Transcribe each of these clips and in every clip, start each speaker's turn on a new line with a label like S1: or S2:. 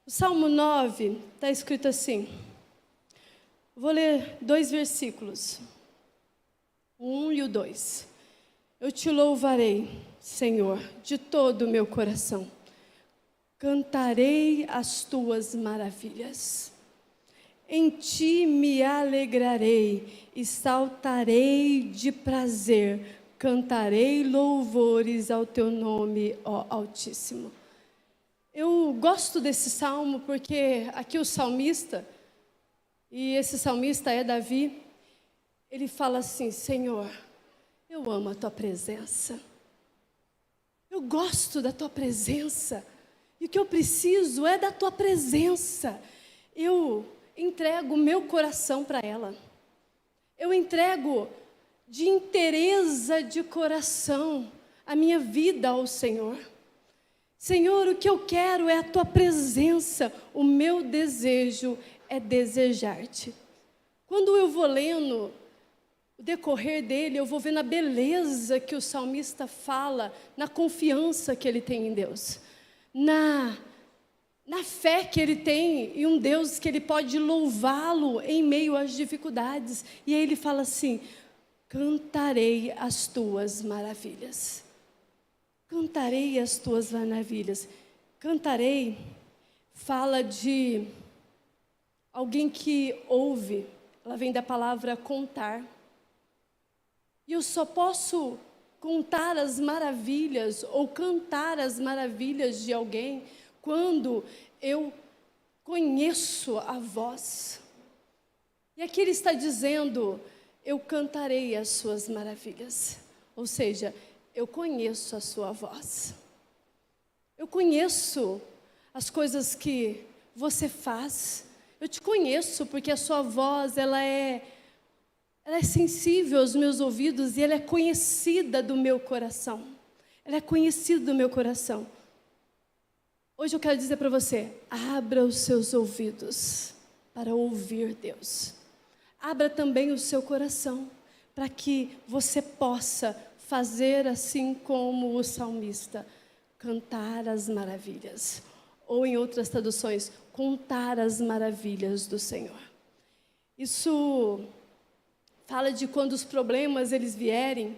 S1: O Salmo 9 está escrito assim. Vou ler 2 versículos. O 1 e o 2. Eu te louvarei, Senhor, de todo o meu coração. Cantarei as tuas maravilhas. Em ti me alegrarei e saltarei de prazer. Cantarei louvores ao teu nome, ó Altíssimo. Eu gosto desse salmo porque aqui o salmista, e esse salmista é Davi, ele fala assim: Senhor, eu amo a tua presença. Eu gosto da tua presença. E o que eu preciso é da tua presença. Eu entrego o meu coração para ela. Eu entrego de inteireza de coração a minha vida ao Senhor. Senhor, o que eu quero é a tua presença. O meu desejo é desejar-te. Quando eu vou lendo o decorrer dele, eu vou vendo a beleza que o salmista fala, na confiança que ele tem em Deus, na fé que ele tem em um Deus que ele pode louvá-lo em meio às dificuldades. E aí ele fala assim: cantarei as tuas maravilhas. Cantarei as tuas maravilhas. Cantarei fala de alguém que ouve. Ela vem da palavra contar. E eu só posso contar as maravilhas ou cantar as maravilhas de alguém quando eu conheço a voz. E aqui ele está dizendo: eu cantarei as suas maravilhas. Ou seja, eu conheço a sua voz. Eu conheço as coisas que você faz. Eu te conheço porque a sua voz, ela é sensível aos meus ouvidos e ela é conhecida do meu coração. Ela é conhecida do meu coração. Hoje eu quero dizer para você: abra os seus ouvidos para ouvir Deus. Abra também o seu coração para que você possa fazer assim como o salmista, cantar as maravilhas. Ou em outras traduções, contar as maravilhas do Senhor. Isso fala de quando os problemas eles vierem,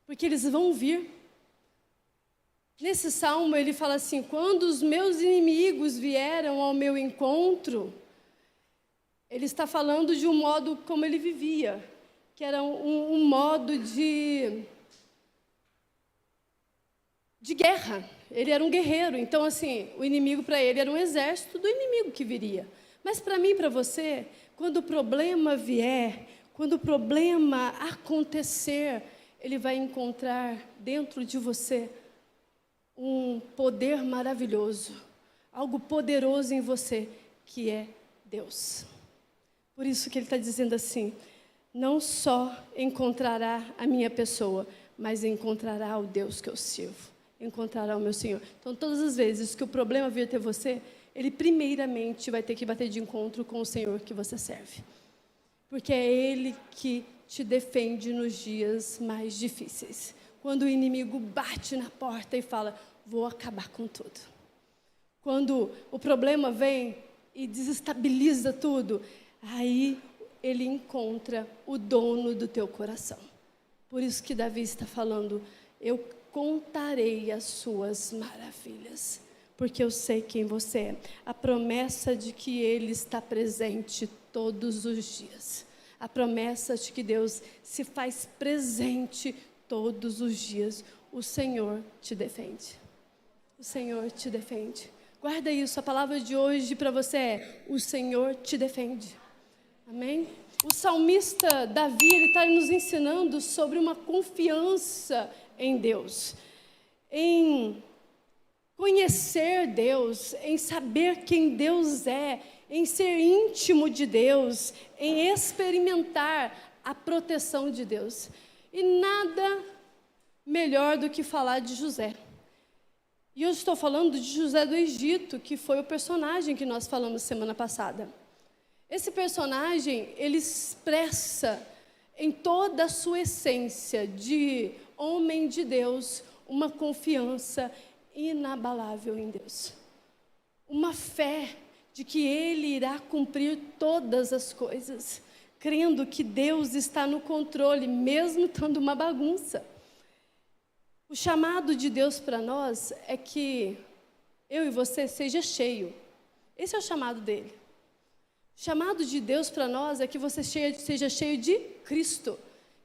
S1: porque eles vão vir. Nesse salmo ele fala assim: quando os meus inimigos vieram ao meu encontro, ele está falando de um modo como ele vivia, que era um modo de guerra. Ele era um guerreiro, então assim, o inimigo para ele era um exército do inimigo que viria. Mas para mim e para você, quando o problema vier, quando o problema acontecer, ele vai encontrar dentro de você um poder maravilhoso, algo poderoso em você, que é Deus. Por isso que ele está dizendo assim: não só encontrará a minha pessoa, mas encontrará o Deus que eu sirvo, encontrará o meu Senhor. Então, todas as vezes que o problema vir ter você, ele primeiramente vai ter que bater de encontro com o Senhor que você serve. Porque é Ele que te defende nos dias mais difíceis. Quando o inimigo bate na porta e fala: vou acabar com tudo. Quando o problema vem e desestabiliza tudo, aí ele encontra o dono do teu coração. Por isso que Davi está falando: eu contarei as suas maravilhas, porque eu sei quem você é. A promessa de que Ele está presente todos os dias. A promessa de que Deus se faz presente todos os dias. O Senhor te defende. O Senhor te defende. Guarda isso, a palavra de hoje para você é: o Senhor te defende. Amém? O salmista Davi, ele está nos ensinando sobre uma confiança em Deus, em conhecer Deus, em saber quem Deus é, em ser íntimo de Deus, em experimentar a proteção de Deus. E nada melhor do que falar de José. E eu estou falando de José do Egito, que foi o personagem que nós falamos semana passada. Esse personagem, ele expressa em toda a sua essência de homem de Deus uma confiança inabalável em Deus. uma fé de que Ele irá cumprir todas as coisas, crendo que Deus está no controle, mesmo estando uma bagunça. O chamado de Deus para nós é que eu e você seja cheio. Esse é o chamado dele. O chamado de Deus para nós é que você seja cheio de Cristo,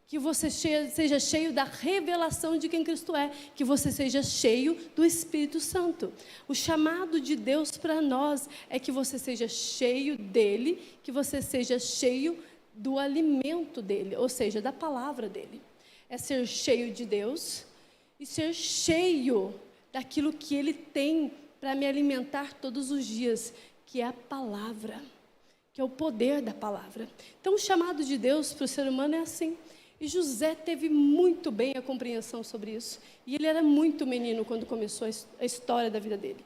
S1: que você seja cheio da revelação de quem Cristo é, que você seja cheio do Espírito Santo. O chamado de Deus para nós é que você seja cheio dele, que você seja cheio do alimento dele, ou seja, da palavra dele. É ser cheio de Deus e ser cheio daquilo que ele tem para me alimentar todos os dias, que é a palavra, que é o poder da palavra. Então, o chamado de Deus para o ser humano é assim. E José teve muito bem a compreensão sobre isso. E ele era muito menino quando começou a história da vida dele.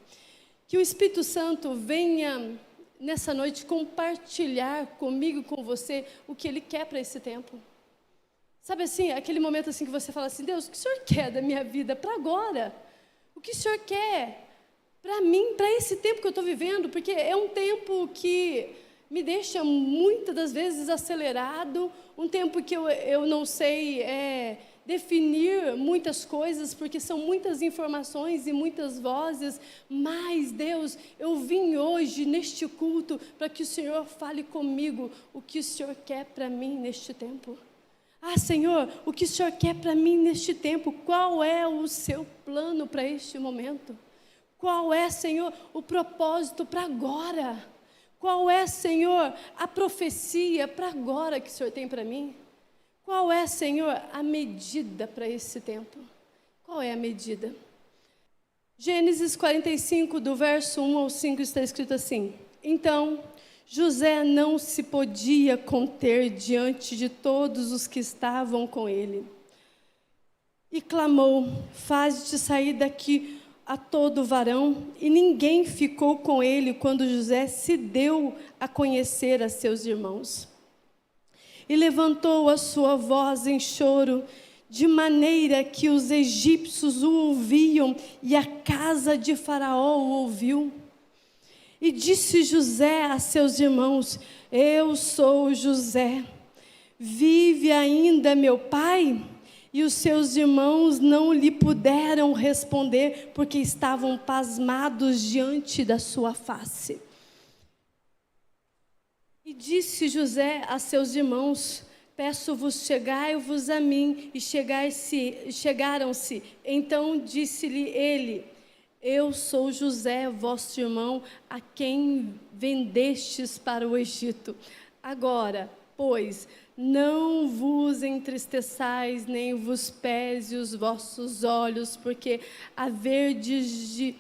S1: Que o Espírito Santo venha, nessa noite, compartilhar comigo e com você o que ele quer para esse tempo. Sabe assim, aquele momento assim que você fala assim, Deus, o que o Senhor quer da minha vida para agora? O que o Senhor quer para mim, para esse tempo que eu estou vivendo? Porque é um tempo que me deixa muitas das vezes acelerado, um tempo que eu não sei definir muitas coisas, porque são muitas informações e muitas vozes, mas Deus, eu vim hoje neste culto para que o Senhor fale comigo o que o Senhor quer para mim neste tempo. Ah, Senhor, o que o Senhor quer para mim neste tempo? Qual é o seu plano para este momento? Qual é, Senhor, o propósito para agora? Qual é, Senhor, a profecia para agora que o Senhor tem para mim? Qual é, Senhor, a medida para esse tempo? Qual é a medida? Gênesis 45, do verso 1 ao 5, está escrito assim: Então, José não se podia conter diante de todos os que estavam com ele. E clamou: Faze-te sair daqui a todo varão, e ninguém ficou com ele quando José se deu a conhecer a seus irmãos. E levantou a sua voz em choro, de maneira que os egípcios o ouviam, e a casa de Faraó o ouviu. E disse José a seus irmãos: Eu sou José. Vive ainda meu pai? E os seus irmãos não lhe puderam responder, porque estavam pasmados diante da sua face. E disse José a seus irmãos: Peço-vos, chegai-vos a mim. E chegaram-se. Então disse-lhe ele: Eu sou José, vosso irmão, a quem vendestes para o Egito. Agora, pois, não vos entristeçais, nem vos pese os vossos olhos, porque haverdes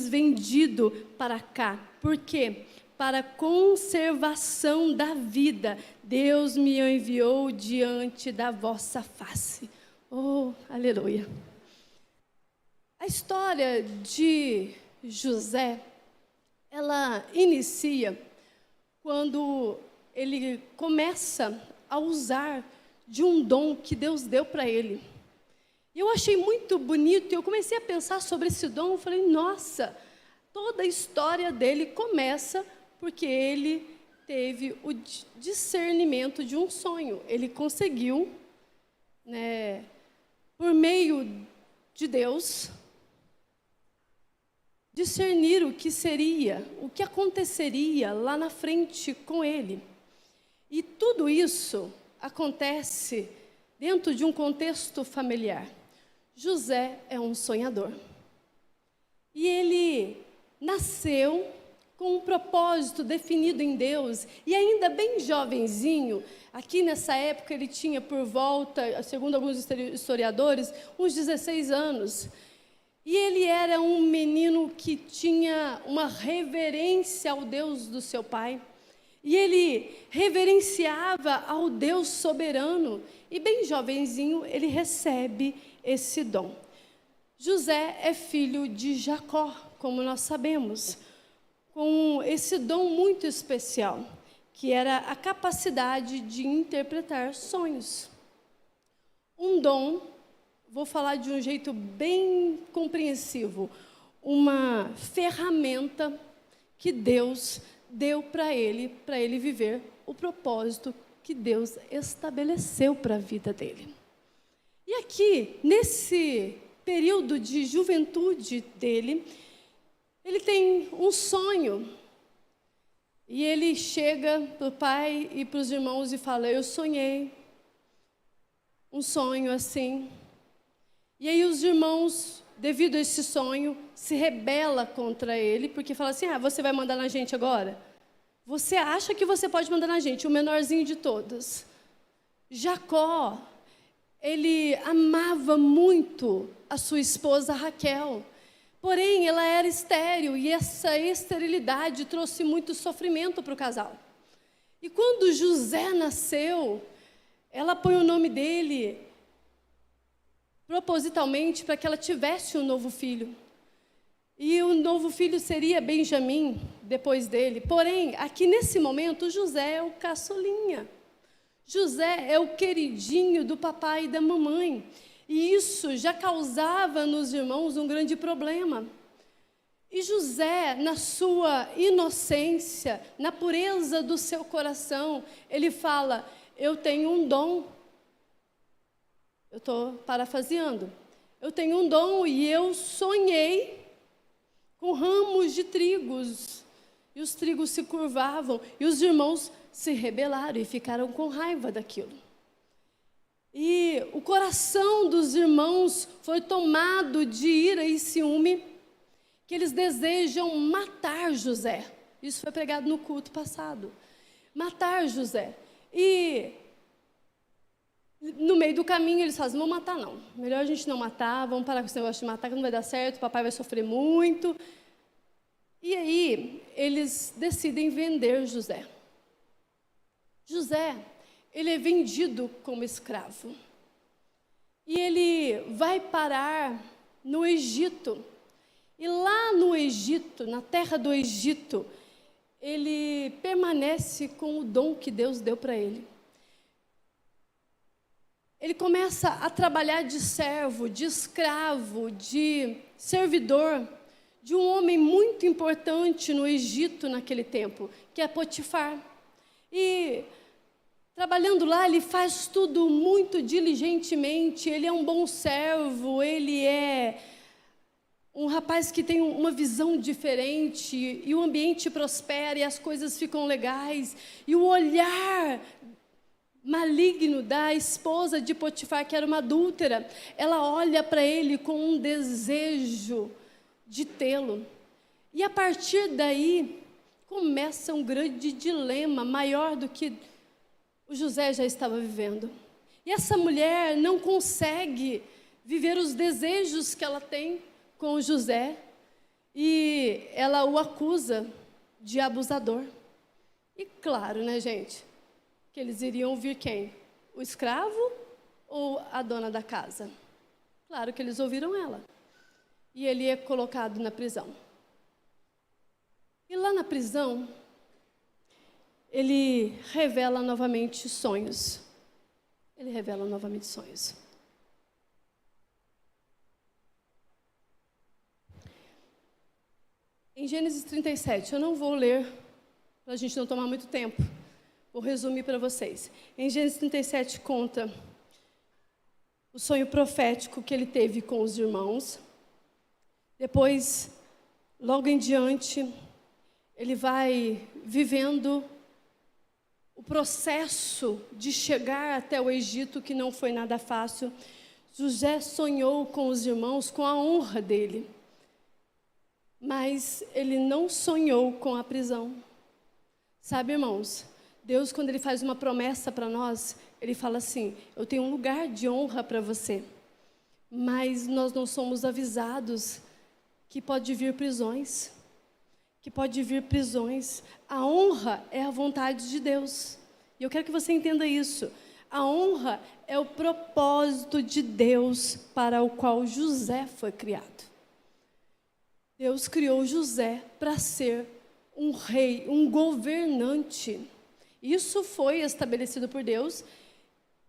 S1: vendido para cá. Por quê? Para conservação da vida, Deus me enviou diante da vossa face. Oh, aleluia! A história de José, ela inicia quando ele começa a usar de um dom que Deus deu para ele. E eu achei muito bonito, e eu comecei a pensar sobre esse dom, eu falei, nossa, toda a história dele começa porque ele teve o discernimento de um sonho. Ele conseguiu, por meio de Deus, discernir o que seria, o que aconteceria lá na frente com ele. E tudo isso acontece dentro de um contexto familiar. José é um sonhador. E ele nasceu com um propósito definido em Deus. E ainda bem jovenzinho, aqui nessa época ele tinha por volta, segundo alguns historiadores, uns 16 anos. E ele era um menino que tinha uma reverência ao Deus do seu pai. E ele reverenciava ao Deus soberano. E bem jovenzinho, ele recebe esse dom. José é filho de Jacó, como nós sabemos, com esse dom muito especial, que era a capacidade de interpretar sonhos. Um dom, vou falar de um jeito bem compreensivo, uma ferramenta que Deus deu para ele viver o propósito que Deus estabeleceu para a vida dele. E aqui, nesse período de juventude dele, ele tem um sonho. E ele chega para o pai e para os irmãos e fala: eu sonhei um sonho assim. E aí os irmãos, devido a esse sonho, se rebela contra ele, porque fala assim: você vai mandar na gente agora? Você acha que você pode mandar na gente, o menorzinho de todos. Jacó, ele amava muito a sua esposa Raquel. Porém, ela era estéril e essa esterilidade trouxe muito sofrimento para o casal. E quando José nasceu, ela põe o nome dele propositalmente para que ela tivesse um novo filho. E o novo filho seria Benjamim, depois dele. Porém, aqui nesse momento, José é o caçulinha. José é o queridinho do papai e da mamãe. E isso já causava nos irmãos um grande problema. E José, na sua inocência, na pureza do seu coração, ele fala: eu tenho um dom. Eu estou parafraseando. Eu tenho um dom e eu sonhei com ramos de trigos. E os trigos se curvavam e os irmãos se rebelaram e ficaram com raiva daquilo. E o coração dos irmãos foi tomado de ira e ciúme, que eles desejam matar José. Isso foi pregado no culto passado. Matar José. E no meio do caminho eles falam: não vão matar não. Melhor a gente não matar, vamos parar com esse negócio de matar, que não vai dar certo, o papai vai sofrer muito. E aí eles decidem vender José. José, ele é vendido como escravo. E ele vai parar no Egito. E lá no Egito, na terra do Egito, ele permanece com o dom que Deus deu para ele. Ele começa a trabalhar de servo, de escravo, de servidor, de um homem muito importante no Egito naquele tempo, que é Potifar. E trabalhando lá, ele faz tudo muito diligentemente, ele é um bom servo, ele é um rapaz que tem uma visão diferente, e o ambiente prospera, e as coisas ficam legais, e o olhar maligno da esposa de Potifar, que era uma adúltera, ela olha para ele com um desejo de tê-lo. E a partir daí, começa um grande dilema, maior do que o José já estava vivendo. E essa mulher não consegue viver os desejos que ela tem com o José, e ela o acusa de abusador. E claro, né, gente, que eles iriam ouvir quem? O escravo ou a dona da casa? Claro que eles ouviram ela. E ele é colocado na prisão. E lá na prisão, ele revela novamente sonhos. Ele revela novamente sonhos. Em Gênesis 37, eu não vou ler, para a gente não tomar muito tempo. Vou resumir para vocês. Em Gênesis 37 conta o sonho profético que ele teve com os irmãos. Depois, logo em diante, ele vai vivendo o processo de chegar até o Egito, que não foi nada fácil. José sonhou com os irmãos, com a honra dele. Mas ele não sonhou com a prisão. Sabe, irmãos, Deus, quando Ele faz uma promessa para nós, Ele fala assim: eu tenho um lugar de honra para você. Mas nós não somos avisados que pode vir prisões. Que pode vir prisões. A honra é a vontade de Deus. E eu quero que você entenda isso. A honra é o propósito de Deus para o qual José foi criado. Deus criou José para ser um rei, um governante. Isso foi estabelecido por Deus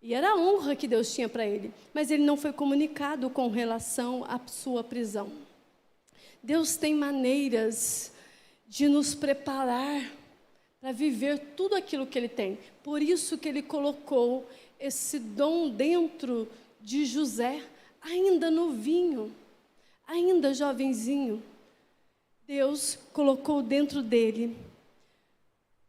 S1: e era a honra que Deus tinha para ele. Mas ele não foi comunicado com relação à sua prisão. Deus tem maneiras de nos preparar para viver tudo aquilo que Ele tem. Por isso que Ele colocou esse dom dentro de José, ainda novinho, ainda jovenzinho. Deus colocou dentro dele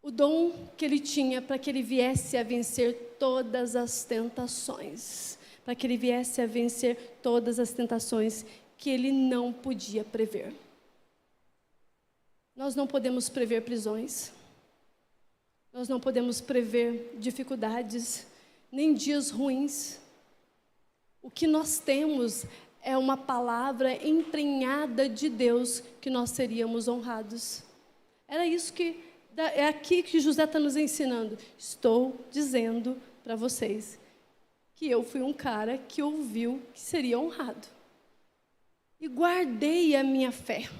S1: o dom que ele tinha para que ele viesse a vencer todas as tentações. Para que ele viesse a vencer todas as tentações que ele não podia prever. Nós não podemos prever prisões. Nós não podemos prever dificuldades, nem dias ruins. O que nós temos é uma palavra emprenhada de Deus que nós seríamos honrados. Era isso que... É aqui que José está nos ensinando. Estou dizendo para vocês que eu fui um cara que ouviu que seria honrado. E guardei a minha fé.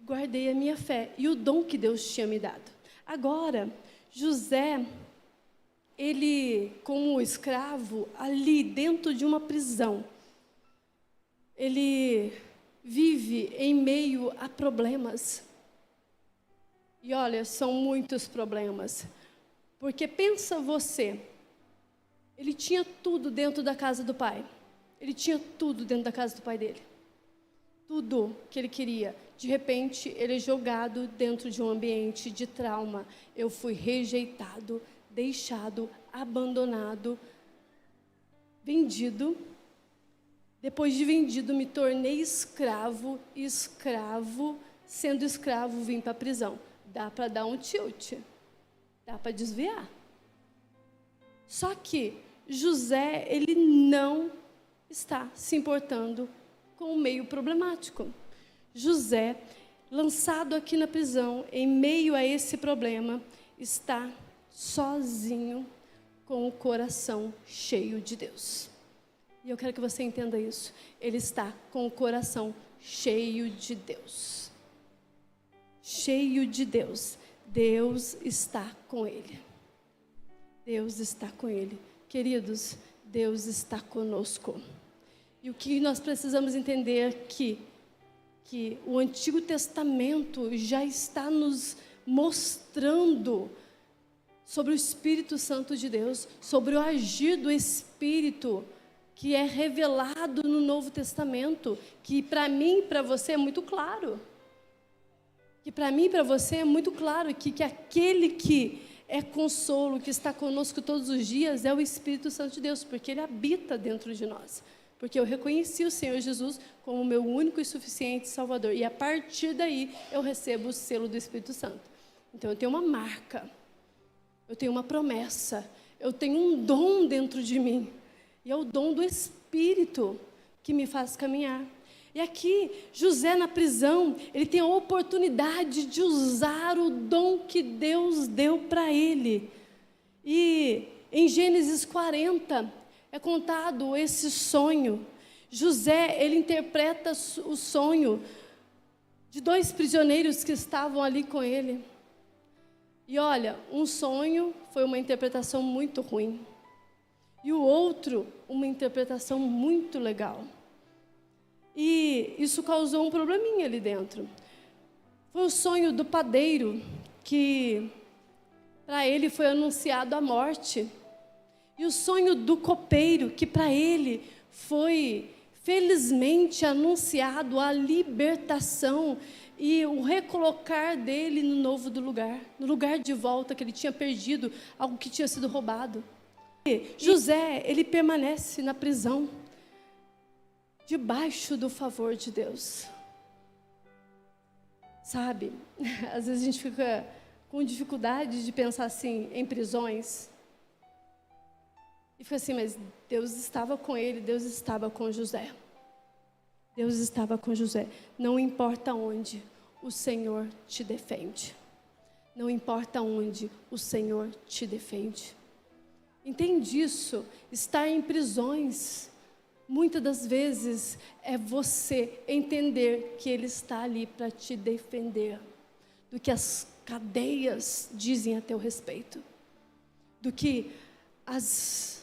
S1: Guardei a minha fé e o dom que Deus tinha me dado. Agora, José, ele, como escravo, ali dentro de uma prisão, ele vive em meio a problemas. E olha, são muitos problemas. Porque pensa você, ele tinha tudo dentro da casa do pai. Ele tinha tudo dentro da casa do pai dele. Tudo que ele queria. De repente, ele é jogado dentro de um ambiente de trauma. Eu fui rejeitado, deixado, abandonado, vendido. Depois de vendido, me tornei escravo. Escravo, sendo escravo, vim para a prisão. Dá para dar um tilt, dá para desviar. Só que José, ele não está se importando com o meio problemático. José, lançado aqui na prisão, em meio a esse problema, está sozinho, com o coração cheio de Deus. E eu quero que você entenda isso. Ele está com o coração cheio de Deus. Cheio de Deus. Deus está com ele. Deus está com ele. Queridos, Deus está conosco. E o que nós precisamos entender é que o Antigo Testamento já está nos mostrando sobre o Espírito Santo de Deus, sobre o agir do Espírito que é revelado no Novo Testamento, que para mim e para você é muito claro. Que para mim e para você é muito claro que aquele que é consolo, que está conosco todos os dias, é o Espírito Santo de Deus, porque Ele habita dentro de nós. Porque eu reconheci o Senhor Jesus como o meu único e suficiente Salvador. E a partir daí, eu recebo o selo do Espírito Santo. Então, eu tenho uma marca, eu tenho uma promessa, eu tenho um dom dentro de mim. E é o dom do Espírito que me faz caminhar. E aqui, José na prisão, ele tem a oportunidade de usar o dom que Deus deu para ele. E em Gênesis 40, é contado esse sonho. José, ele interpreta o sonho de 2 prisioneiros que estavam ali com ele. E olha, um sonho foi uma interpretação muito ruim. E o outro, uma interpretação muito legal. E isso causou um probleminha ali dentro. Foi o sonho do padeiro, que para ele foi anunciado a morte. E o sonho do copeiro, que para ele foi, felizmente, anunciado a libertação e o recolocar dele no novo lugar, no lugar de volta que ele tinha perdido, algo que tinha sido roubado. E José, ele permanece na prisão, debaixo do favor de Deus. Sabe, às vezes a gente fica com dificuldade de pensar assim em prisões. E fica assim, mas Deus estava com ele, Deus estava com José. Deus estava com José. Não importa onde, o Senhor te defende. Não importa onde, o Senhor te defende. Entende isso? Estar em prisões, muitas das vezes, é você entender que Ele está ali para te defender. Do que as cadeias dizem a teu respeito. Do que as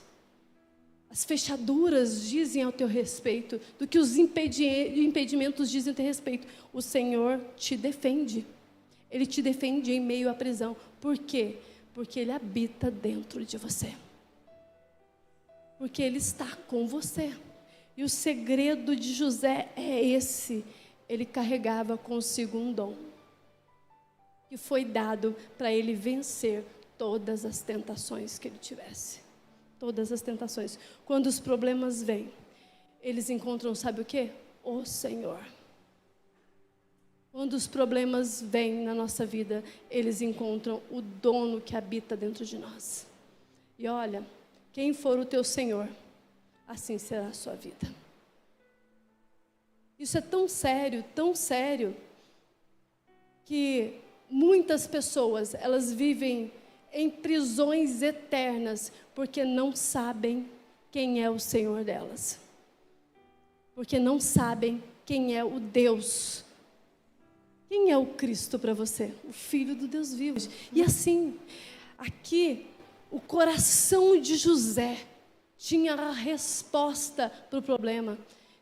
S1: as fechaduras dizem ao teu respeito, do que os impedimentos dizem ao teu respeito. O Senhor te defende. Ele te defende em meio à prisão. Por quê? Porque Ele habita dentro de você. Porque Ele está com você. E o segredo de José é esse. Ele carregava consigo um dom, que foi dado para ele vencer todas as tentações que ele tivesse. Todas as tentações. Quando os problemas vêm, eles encontram, sabe o quê? O Senhor. Quando os problemas vêm na nossa vida, eles encontram o dono que habita dentro de nós. E olha, quem for o teu Senhor, assim será a sua vida. Isso é tão sério, que muitas pessoas, elas vivem em prisões eternas, porque não sabem quem é o Senhor delas. Porque não sabem quem é o Deus. Quem é o Cristo para você? O Filho do Deus vivo. E assim, aqui, o coração de José tinha a resposta para o problema.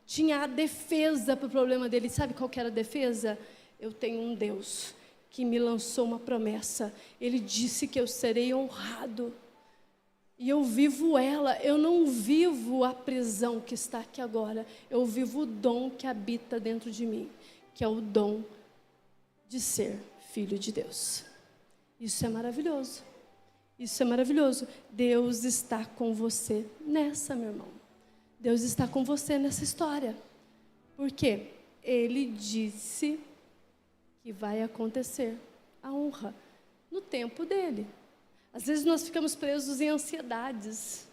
S1: Tinha a defesa para o problema dele. Sabe qual que era a defesa? Eu tenho um Deus que me lançou uma promessa. Ele disse que eu serei honrado. E eu vivo ela. Eu não vivo a prisão que está aqui agora. Eu vivo o dom que habita dentro de mim, que é o dom de ser filho de Deus. Isso é maravilhoso. Isso é maravilhoso. Deus está com você nessa, meu irmão. Deus está com você nessa história. Por quê? Ele disse que vai acontecer a honra no tempo dele. Às vezes nós ficamos presos em ansiedades.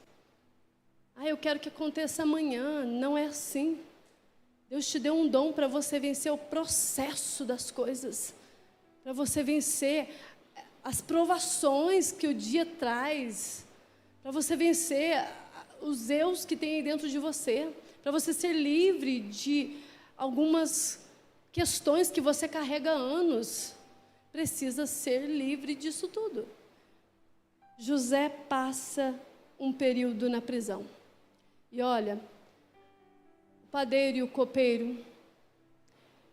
S1: Eu quero que aconteça amanhã. Não é assim. Deus te deu um dom para você vencer o processo das coisas, para você vencer as provações que o dia traz, para você vencer os eus que tem dentro de você, para você ser livre de algumas questões que você carrega há anos. Precisa ser livre disso tudo. José passa um período na prisão. E olha, o padeiro e o copeiro,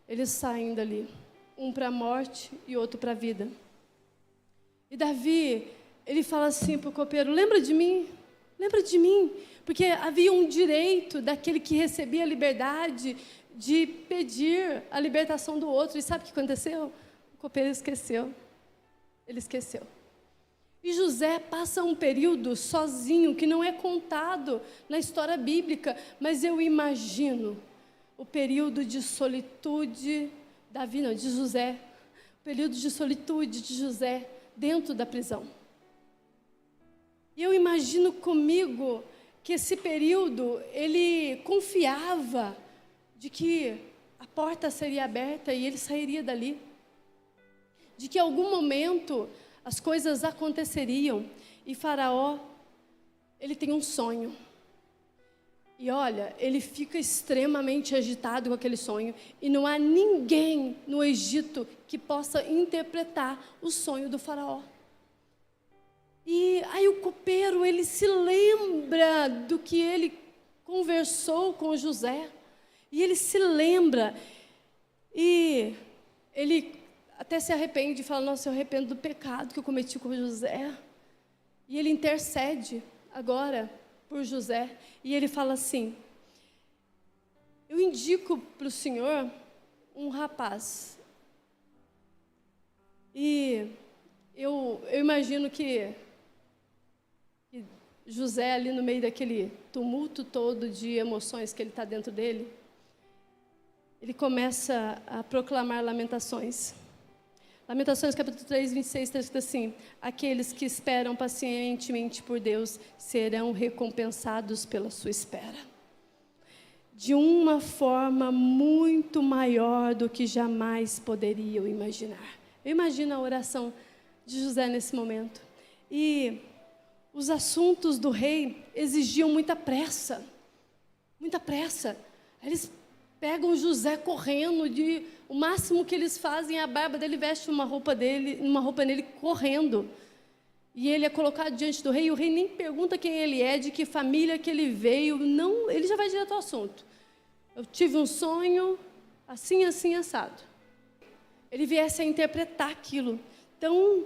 S1: eles saem dali, um para a morte e outro para a vida. E Davi, ele fala assim para o copeiro: lembra de mim, porque havia um direito daquele que recebia a liberdade de pedir a libertação do outro. E sabe o que aconteceu? O copeiro esqueceu. Ele esqueceu. E José passa um período sozinho, que não é contado na história bíblica, mas eu imagino o período de solitude, de José, o período de solitude de José dentro da prisão. E eu imagino comigo que esse período, ele confiava de que a porta seria aberta e ele sairia dali. De que em algum momento as coisas aconteceriam. E Faraó, ele tem um sonho. E olha, ele fica extremamente agitado com aquele sonho. E não há ninguém no Egito que possa interpretar o sonho do Faraó. E aí o copeiro, ele se lembra do que ele conversou com José. E ele se lembra. E ele até se arrepende e fala: nossa, eu arrependo do pecado que eu cometi com José. E ele intercede agora por José. E ele fala assim: eu indico para o Senhor um rapaz. E eu imagino que José, ali no meio daquele tumulto todo de emoções que ele está dentro dele, ele começa a proclamar lamentações. Lamentações, capítulo 3, 26, está escrito assim: aqueles que esperam pacientemente por Deus serão recompensados pela sua espera, de uma forma muito maior do que jamais poderiam imaginar. Eu imagino a oração de José nesse momento. E os assuntos do rei exigiam muita pressa. Muita pressa. Eles pegam José correndo, o máximo que eles fazem, a barba dele veste uma roupa nele correndo. E ele é colocado diante do rei, e o rei nem pergunta quem ele é, de que família que ele veio, não, ele já vai direto ao assunto. Eu tive um sonho, assim, assim, assado. Ele viesse a interpretar aquilo. Então,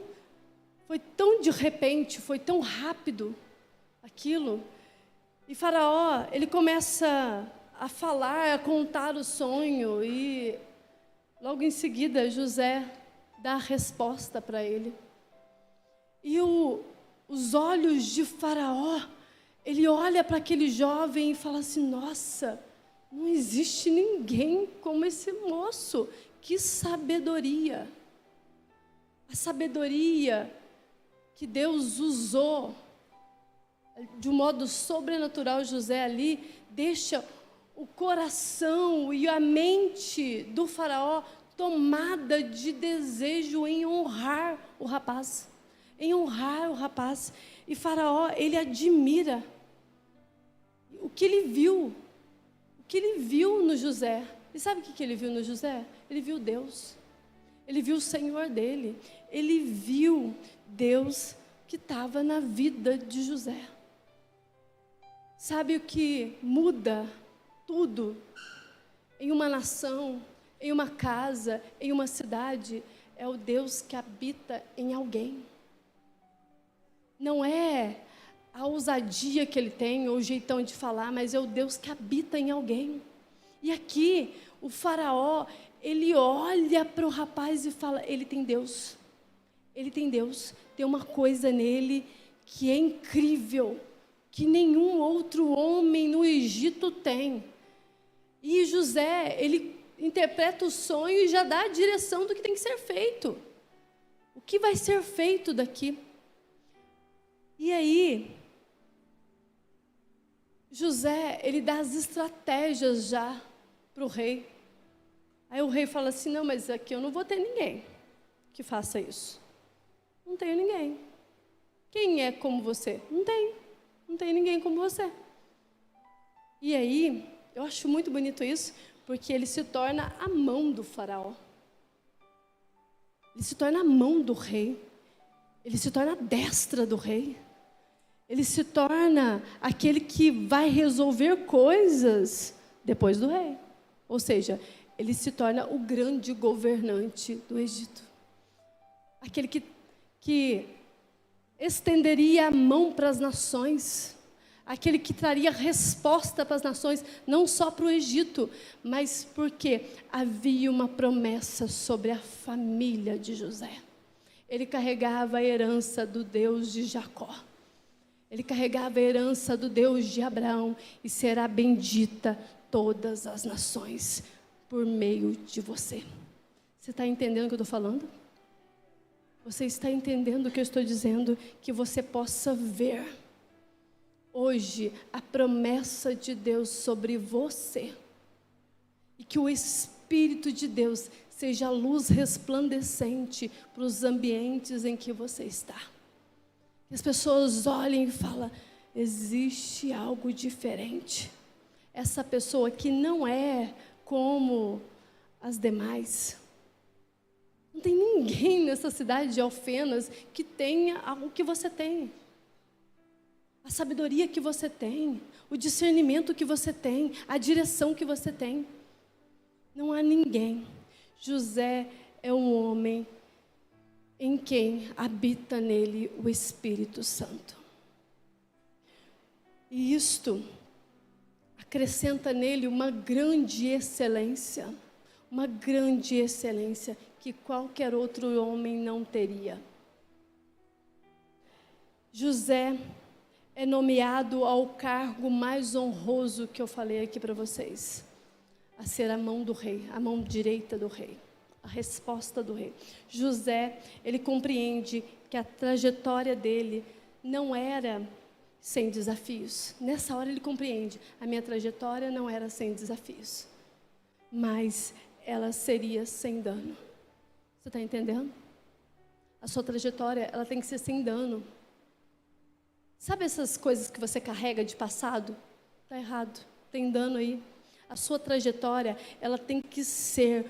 S1: foi tão de repente, foi tão rápido aquilo. E Faraó, ele começa a falar, a contar o sonho, e logo em seguida José dá a resposta para ele. E os olhos de Faraó, ele olha para aquele jovem e fala assim: nossa, não existe ninguém como esse moço. Que sabedoria! A sabedoria que Deus usou de um modo sobrenatural, José ali deixa o coração e a mente do Faraó tomada de desejo em honrar o rapaz. Em honrar o rapaz. E Faraó, ele admira o que ele viu. O que ele viu no José. E sabe o que ele viu no José? Ele viu Deus. Ele viu o Senhor dele. Ele viu Deus que estava na vida de José. Sabe o que muda tudo em uma nação, em uma casa, em uma cidade? É o Deus que habita em alguém. Não é a ousadia que ele tem, ou o jeitão de falar, mas é o Deus que habita em alguém. E aqui, o Faraó, ele olha para o rapaz e fala: ele tem Deus. Ele tem Deus. Tem uma coisa nele que é incrível, que nenhum outro homem no Egito tem. E José, ele interpreta o sonho e já dá a direção do que tem que ser feito. O que vai ser feito daqui? E aí, José, ele dá as estratégias já para o rei. Aí o rei fala assim: não, mas aqui eu não vou ter ninguém que faça isso. Não tenho ninguém. Quem é como você? Não tem. Não tem ninguém como você. E aí, eu acho muito bonito isso, porque ele se torna a mão do faraó. Ele se torna a mão do rei. Ele se torna a destra do rei. Ele se torna aquele que vai resolver coisas depois do rei. Ou seja, ele se torna o grande governante do Egito. Aquele que estenderia a mão para as nações. Aquele que traria resposta para as nações, não só para o Egito, mas porque havia uma promessa sobre a família de José. Ele carregava a herança do Deus de Jacó. Ele carregava a herança do Deus de Abraão, e será bendita todas as nações por meio de você. Você está entendendo o que eu estou falando? Você está entendendo o que eu estou dizendo? Que você possa ver hoje a promessa de Deus sobre você. E que o Espírito de Deus seja a luz resplandecente para os ambientes em que você está. Que as pessoas olhem e falem: existe algo diferente. Essa pessoa que não é como as demais. Não tem ninguém nessa cidade de Alfenas que tenha algo que você tem. A sabedoria que você tem, o discernimento que você tem, a direção que você tem. Não há ninguém. José é um homem em quem habita nele o Espírito Santo. E isto acrescenta nele uma grande excelência que qualquer outro homem não teria. José é nomeado ao cargo mais honroso que eu falei aqui para vocês, a ser a mão do rei, a mão direita do rei, a resposta do rei. José, ele compreende que a trajetória dele não era sem desafios. Nessa hora ele compreende: a minha trajetória não era sem desafios, mas ela seria sem dano. Você está entendendo? A sua trajetória, ela tem que ser sem dano. Sabe essas coisas que você carrega de passado? Está errado, tem dano aí. A sua trajetória, ela tem que ser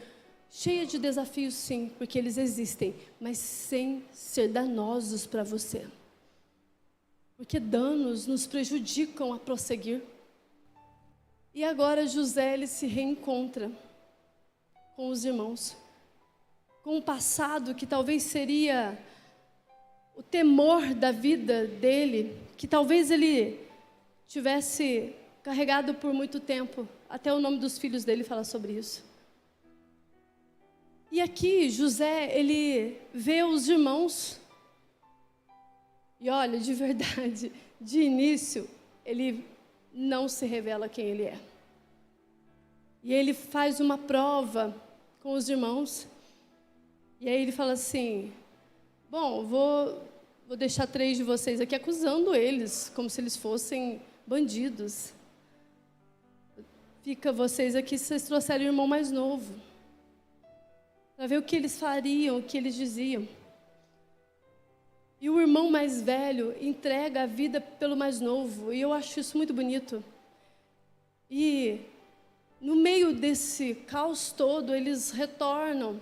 S1: cheia de desafios, sim, porque eles existem, mas sem ser danosos para você. porque danos nos prejudicam a prosseguir. E agora José, ele se reencontra com os irmãos, com um passado que talvez seria o temor da vida dele, que talvez ele tivesse carregado por muito tempo. Até o nome dos filhos dele fala sobre isso. E aqui José, ele vê os irmãos. E olha, de verdade, de início, ele não se revela quem ele é. E ele faz uma prova com os irmãos. E aí ele fala assim: bom, vou deixar 3 de vocês aqui, acusando eles, como se eles fossem bandidos. Fica vocês aqui se vocês trouxerem o irmão mais novo, para ver o que eles fariam, o que eles diziam. E o irmão mais velho entrega a vida pelo mais novo, e eu acho isso muito bonito. E no meio desse caos todo, eles retornam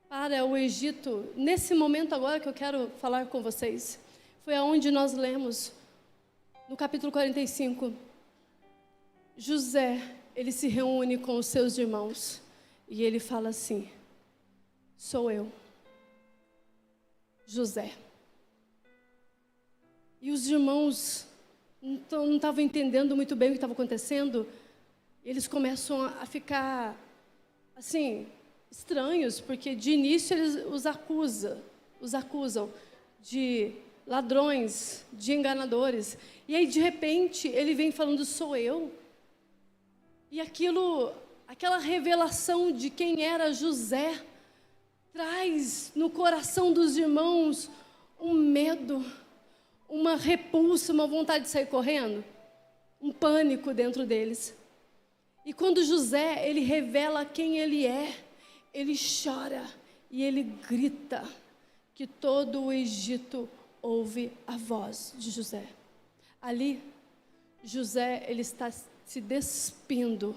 S1: para o Egito. Nesse momento agora que eu quero falar com vocês, foi aonde nós lemos, no capítulo 45, José, ele se reúne com os seus irmãos, e ele fala assim: sou eu, José. E os irmãos não estavam entendendo muito bem o que estava acontecendo. Eles começam a ficar, assim, estranhos, porque de início eles os acusam de ladrões, de enganadores. E aí, de repente, ele vem falando: sou eu. E aquela revelação de quem era José, traz no coração dos irmãos um medo, uma repulsa, uma vontade de sair correndo, um pânico dentro deles. E quando José, ele revela quem ele é, ele chora e ele grita, que todo o Egito ouve a voz de José. Ali, José, ele está se despindo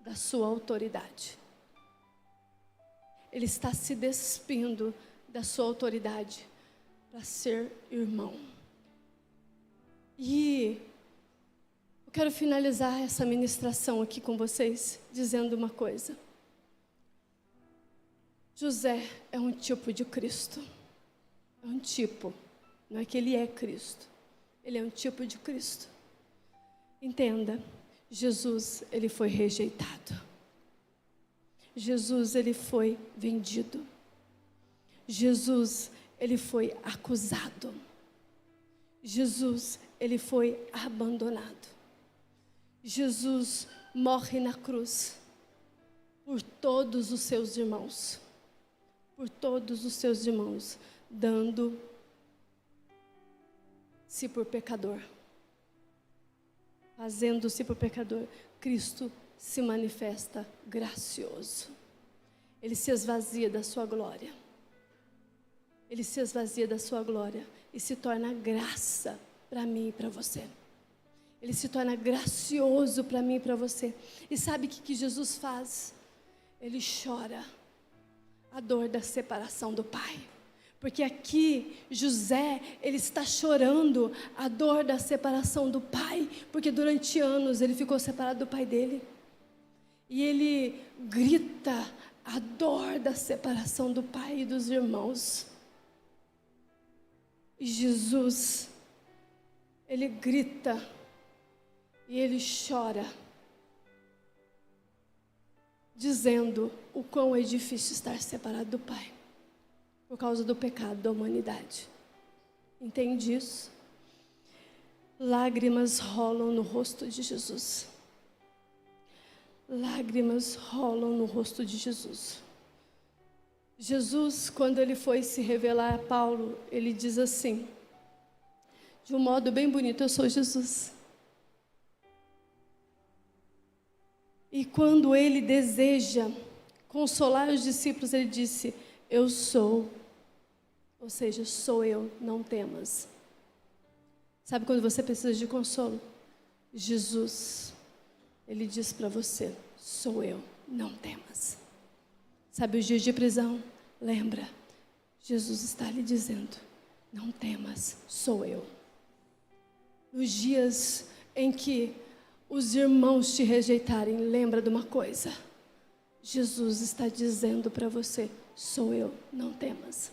S1: da sua autoridade. Ele está se despindo da sua autoridade para ser irmão. E eu quero finalizar essa ministração aqui com vocês, dizendo uma coisa. José é um tipo de Cristo. É um tipo, não é que ele é Cristo. Ele é um tipo de Cristo. Entenda, Jesus, ele foi rejeitado. Jesus, ele foi vendido. Jesus, ele foi acusado. Jesus, ele foi abandonado. Jesus morre na cruz por todos os seus irmãos. Por todos os seus irmãos, dando-se por pecador. Fazendo-se por pecador, Cristo se manifesta gracioso. Ele se esvazia da sua glória. Ele se esvazia da sua glória e se torna graça para mim e para você. Ele se torna gracioso para mim e para você. E sabe o que Jesus faz? Ele chora a dor da separação do Pai. Porque aqui, José, ele está chorando a dor da separação do pai, porque durante anos ele ficou separado do pai dele. E ele grita a dor da separação do pai e dos irmãos. E Jesus, ele grita e ele chora, dizendo o quão é difícil estar separado do pai. Por causa do pecado da humanidade. Entende isso? Lágrimas rolam no rosto de Jesus. Lágrimas rolam no rosto de Jesus. Jesus, quando ele foi se revelar a Paulo, ele diz assim, de um modo bem bonito: eu sou Jesus. E quando ele deseja consolar os discípulos, ele disse: eu sou. Ou seja, sou eu, não temas. Sabe quando você precisa de consolo? Jesus, ele diz para você: sou eu, não temas. Sabe os dias de prisão? Lembra, Jesus está lhe dizendo: não temas, sou eu. Nos dias em que os irmãos te rejeitarem, lembra de uma coisa. Jesus está dizendo para você, sou eu, não temas.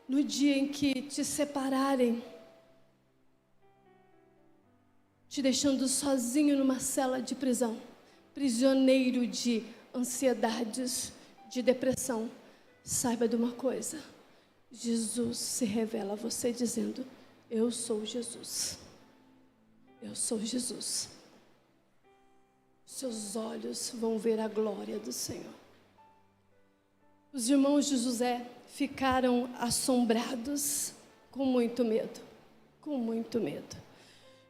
S1: No dia em que te separarem, te deixando sozinho numa cela de prisão, prisioneiro de ansiedades, de depressão, saiba de uma coisa, Jesus se revela a você dizendo, eu sou Jesus, eu sou Jesus. Seus olhos vão ver a glória do Senhor. Os irmãos de José ficaram assombrados, com muito medo, com muito medo.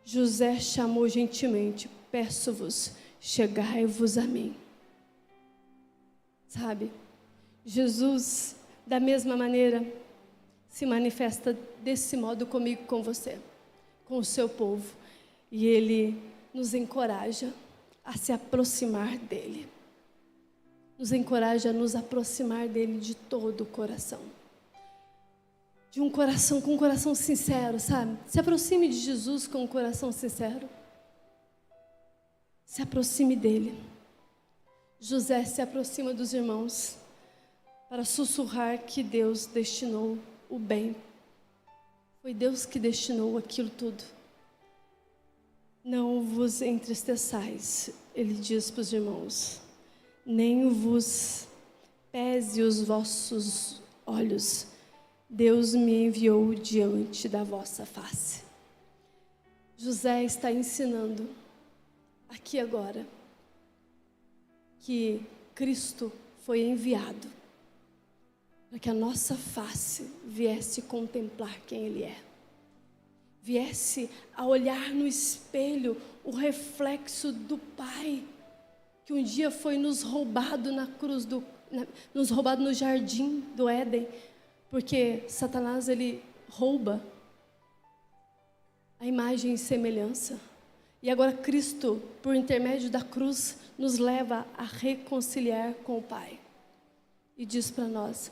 S1: José chamou gentilmente, peço-vos, chegai-vos a mim. Sabe, Jesus, da mesma maneira, se manifesta desse modo comigo, com você, com o seu povo. E Ele nos encoraja a se aproximar dEle. Nos encoraja a nos aproximar dEle de todo o coração. Com um coração sincero, sabe? Se aproxime de Jesus com um coração sincero. Se aproxime dEle. José se aproxima dos irmãos para sussurrar que Deus destinou o bem. Foi Deus que destinou aquilo tudo. Não vos entristeçais, ele diz para os irmãos, nem vos pese os vossos olhos. Deus me enviou diante da vossa face. José está ensinando aqui agora que Cristo foi enviado para que a nossa face viesse contemplar quem Ele é. Viesse a olhar no espelho o reflexo do Pai, que um dia foi nos roubado na cruz, nos roubado no jardim do Éden, porque Satanás, ele rouba a imagem e semelhança. E agora Cristo, por intermédio da cruz, nos leva a reconciliar com o Pai. E diz para nós,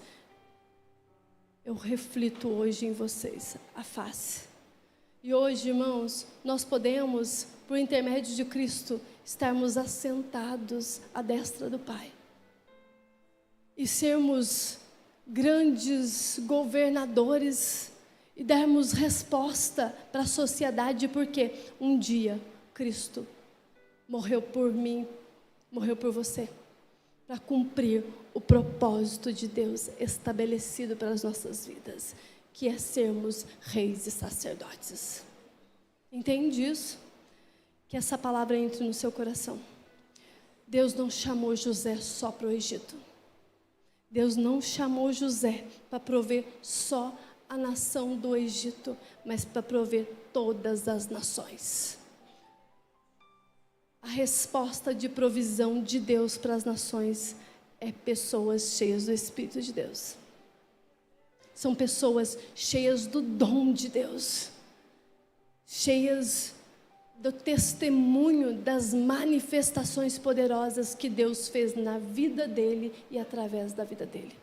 S1: eu reflito hoje em vocês a face. E hoje, irmãos, nós podemos, por intermédio de Cristo, estarmos assentados à destra do Pai. E sermos grandes governadores e darmos resposta para a sociedade, porque um dia Cristo morreu por mim, morreu por você, para cumprir o propósito de Deus estabelecido pelas nossas vidas, que é sermos reis e sacerdotes. Entende isso? Que essa palavra entre no seu coração. Deus não chamou José só para o Egito. Deus não chamou José para prover só a nação do Egito, mas para prover todas as nações. A resposta de provisão de Deus para as nações é pessoas cheias do Espírito de Deus. São pessoas cheias do dom de Deus, cheias do testemunho das manifestações poderosas que Deus fez na vida dele e através da vida dele.